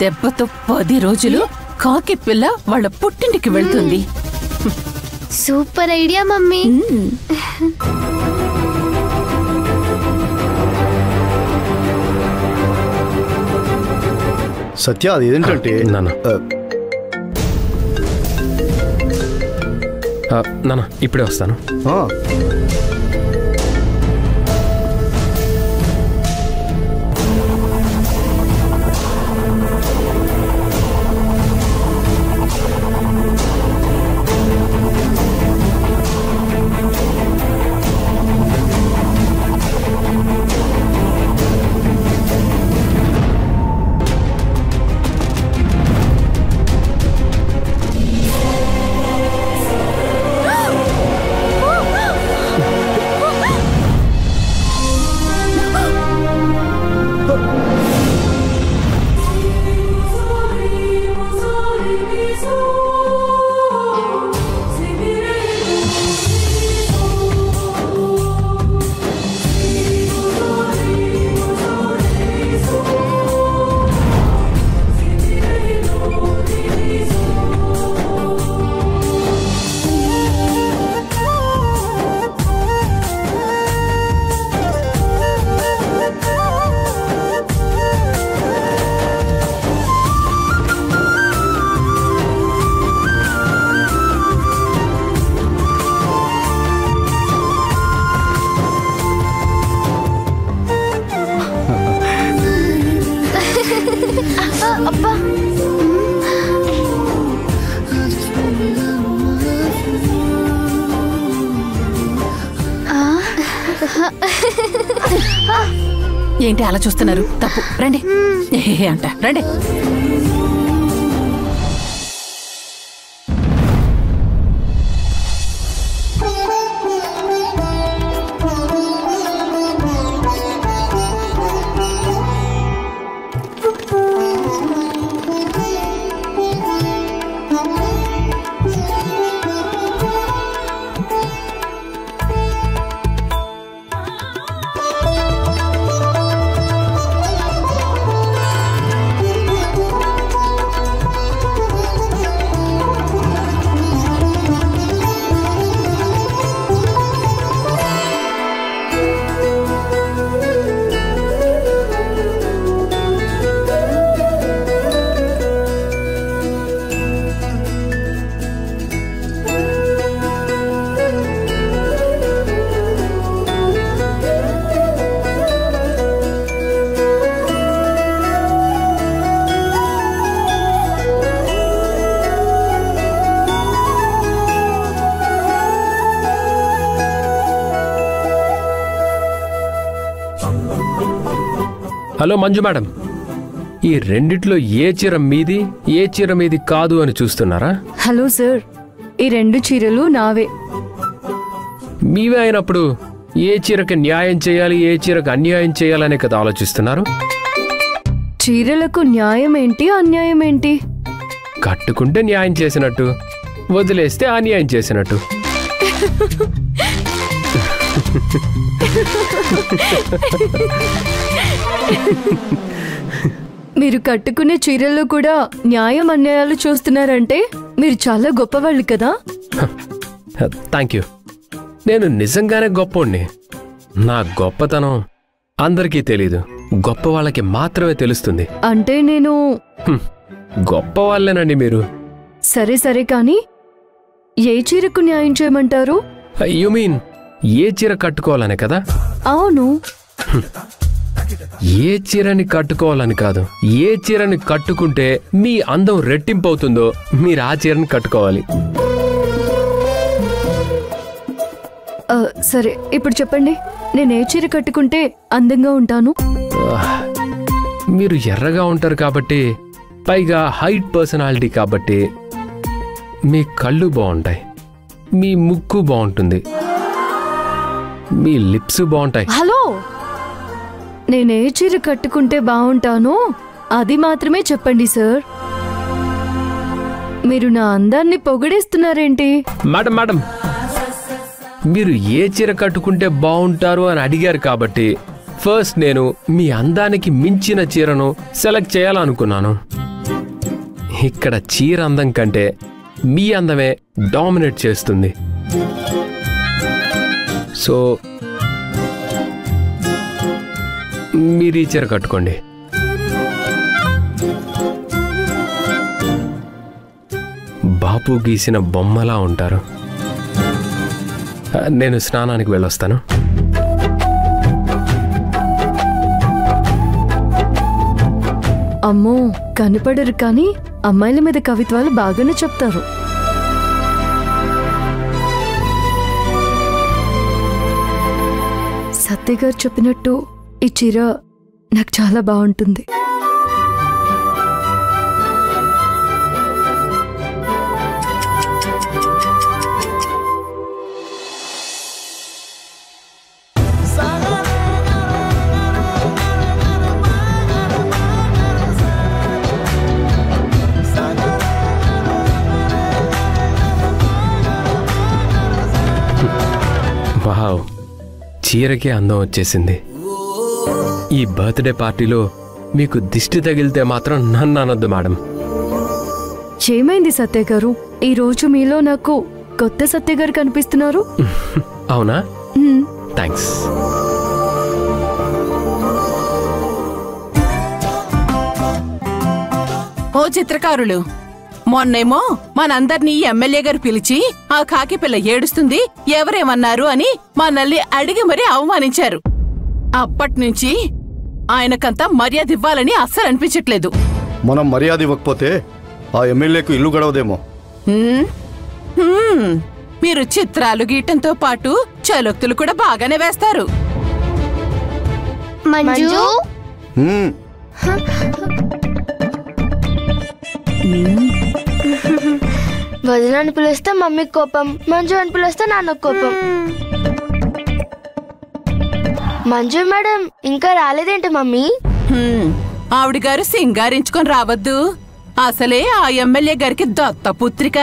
దెబ్బతో 10 రోజులు కాకి పిల్ల వాళ్ళ పుట్టింటికి వెళ్తుంది. Super idea mummy. సత్య అదేంటంటే నాన్న నాన్న ఇప్పుడే వస్తాను. ఏంటి అలా చూస్తున్నారు? తప్పు, రండి అంట, రండి. హలో మంజు మేడం, ఈ రెండిట్లో ఏ చీర మీది ఏ చీర మీది కాదు అని చూస్తున్నారా? హలో సార్, ఈ 2 చీరలు నావే. మీవే అయినప్పుడు ఏ చీరకి న్యాయం చేయాలి ఏ చీరకు అన్యాయం చేయాలనే కదా ఆలోచిస్తున్నారు? చీరలకు న్యాయం ఏంటి అన్యాయం ఏంటి? కట్టుకుంటే న్యాయం చేసినట్టు, వదిలేస్తే అన్యాయం చేసినట్టు. మీరు కట్టుకునే చీరల్లో కూడా న్యాయం అన్యాయాలు చూస్తున్నారంటే మీరు చాలా గొప్పవాళ్ళు కదా. Thank you. నేను నిజంగానే గొప్పోణ్ణి. నా గొప్పతనం అందరికీ తెలీదు, గొప్ప వాళ్ళకి మాత్రమే తెలుస్తుంది. అంటే నేను గొప్ప వాళ్ళేనండి మీరు. సరే సరే, కానీ ఏ చీరకు న్యాయం చేయమంటారు? యు మీన్ ఏ చీర కట్టుకోవాలనే కదా? అవును. ఏ చీరని కట్టుకోవాలని కాదు, ఏ చీరని కట్టుకుంటే మీ అందం రెట్టింపు అవుతుందో మీరు ఆ చీరని కట్టుకోవాలి. సరే, ఇప్పుడు చెప్పండి, నేను ఏ చీర కట్టుకుంటే అందంగా ఉంటాను? మీరు ఎర్రగా ఉంటారు కాబట్టి, పైగా హైట్ పర్సనాలిటీ కాబట్టి మీ కళ్ళు బాగుంటాయి, మీ ముక్కు బాగుంటుంది, మీ లిప్స్ బాగుంటాయి. హలో, నేనే చీర కట్టుకుంటే బాగుంటానో అది మాత్రమే చెప్పండి సార్. మీరు నా అందాన్ని పొగిడేస్తున్నారేంటి? మేడం మేడం, మీరు ఏ చీర కట్టుకుంటే బాగుంటారు అని అడిగారు కాబట్టి ఫస్ట్ నేను మీ అందానికి మించిన చీరను సెలెక్ట్ చేయాలనుకున్నాను. ఇక్కడ చీర అందం కంటే మీ అందమే డామినేట్ చేస్తుంది. సో మీరు ఈ చీర కట్టుకోండి. బాపు గీసిన బొమ్మలా ఉంటారు. నేను స్నానానికి వెళ్ళొస్తాను. అమ్మో, కనపడరు కానీ అమ్మాయిల మీద కవిత్వాలు బాగానే చెప్తారు. సత్య గారు చెప్పినట్టు ఈ చీర నాకు చాలా బాగుంటుంది. వావ్, చీరకే అందం వచ్చేసింది. ఈ బర్త్డే పార్టీలో మీకు దిష్టి తగిలితే మాత్రం నన్ను అనొద్దు మేడం. ఏమైంది సత్య గారు? ఈ రోజు మీలో నాకు కొత్త సత్య గారు కనిపిస్తున్నారు. అవునా? థ్యాంక్స్. ఓ చిత్రకారులు, మొన్నేమో మనందర్నీ ఎమ్మెల్యే గారు పిలిచి ఆ కాకి పిల్ల ఏడుస్తుంది ఎవరేమన్నారు అని మనల్ని అడిగి మరీ అవమానించారు. అప్పట్నుంచి ఆయనకంతా మర్యాద ఇవ్వాలని అస్సలు అనిపించట్లేదు. మనం మర్యాద ఇవ్వకపోతే ఆ ఎమ్మెల్యేకు ఇల్లు గడవదేమో. మీరు చిత్రాలు గీయటంతో పాటు చలోక్తులు కూడా బాగానే వేస్తారు. మంజు వదిన అని పిలిస్తే మమ్మీకి కోపం, మంజు అని పిలిస్తే నాన్నకు కోపం. మంజు మేడం ఇంకా రాలేదేంటి మమ్మీ? ఆవిడ గారు సింగారించుకొని రావద్దు. అసలే ఆ ఎమ్మెల్యే గారికి దత్తపుత్రిక.